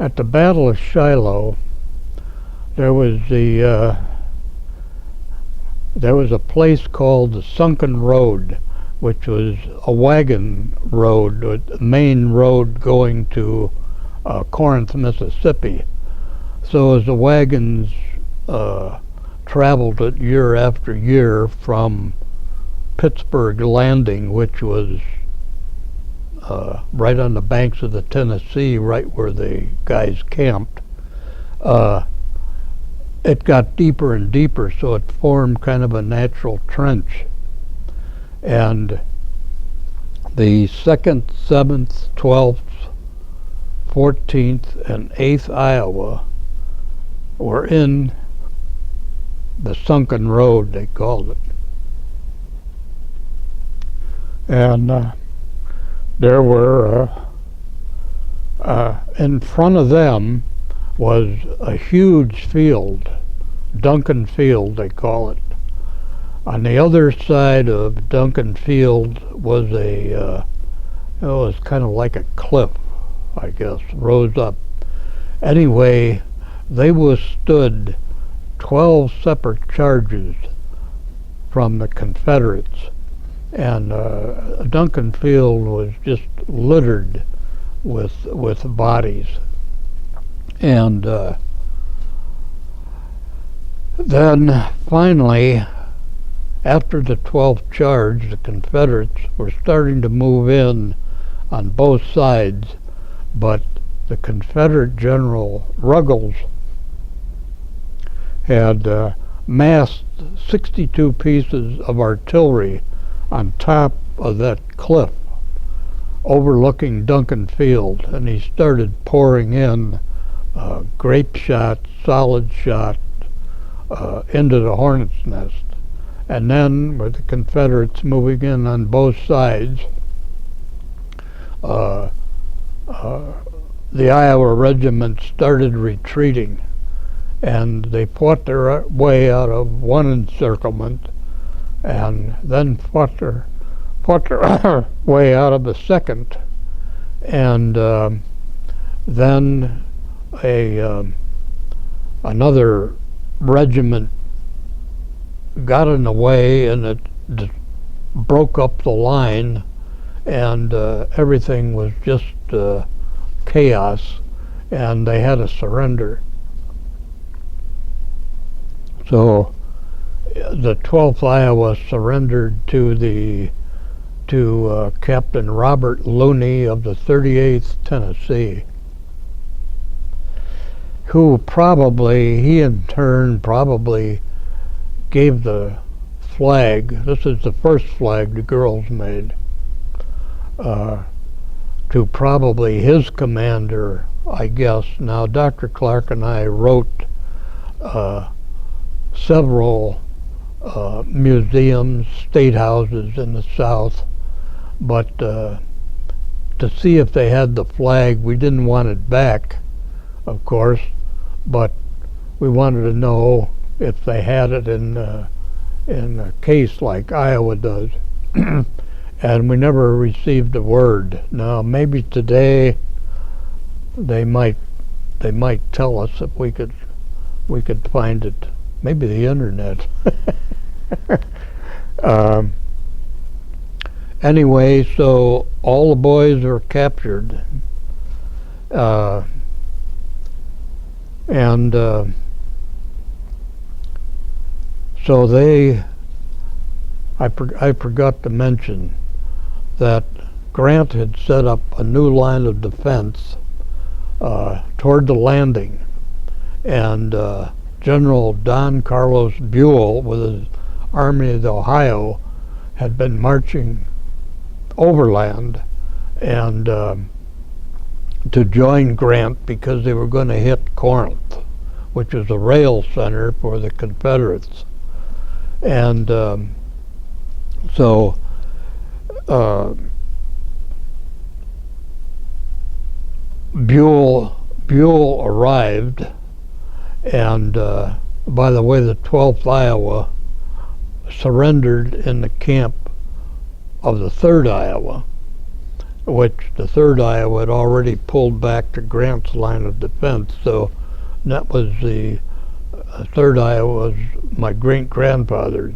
At the Battle of Shilo, there was a place called the Sunken Road, which was a wagon road, a main road going to Corinth, Mississippi. So as the wagons traveled it year after year from Pittsburgh Landing, which was right on the banks of the Tennessee, right where the guys camped, it got deeper and deeper, so it formed kind of a natural trench. And the 2nd, 7th, 12th, 14th, and 8th Iowa were in the Sunken Road, they called it. And there were, in front of them was a huge field, Duncan Field they call it. On the other side of Duncan Field was it was kind of like a cliff, I guess, rose up. Anyway, they withstood 12 separate charges from the Confederates, and Duncan Field was just littered with bodies. And then finally, after the 12th charge, the Confederates were starting to move in on both sides, but the Confederate General Ruggles had massed 62 pieces of artillery on top of that cliff overlooking Duncan Field, and he started pouring in grape shot, solid shot into the hornet's nest. And then, with the Confederates moving in on both sides, the Iowa regiment started retreating, and they fought their way out of one encirclement, and then fought their way out of the second, and then another regiment got in the way, and it broke up the line, and everything was just chaos, and they had to surrender. So the 12th Iowa surrendered to Captain Robert Looney of the 38th Tennessee, who he in turn probably gave the flag, this is the first flag the girls made, to probably his commander, I guess. Now, Dr. Clark and I wrote several museums, state houses in the South, but to see if they had the flag, we didn't want it back, of course, but we wanted to know if they had it in a case like Iowa does. And we never received a word. Now, maybe today they might tell us if we could find it. Maybe the internet. Anyway, so all the boys were captured, and so I forgot to mention that Grant had set up a new line of defense toward the landing, and General Don Carlos Buell with his Army of the Ohio had been marching overland and to join Grant because they were going to hit Corinth, which was a rail center for the Confederates. And so Buell arrived, and by the way, the 12th Iowa surrendered in the camp of the 3rd Iowa. which the 3rd Iowa had already pulled back to Grant's line of defense. So that was the 3rd Iowa was my great grandfather's.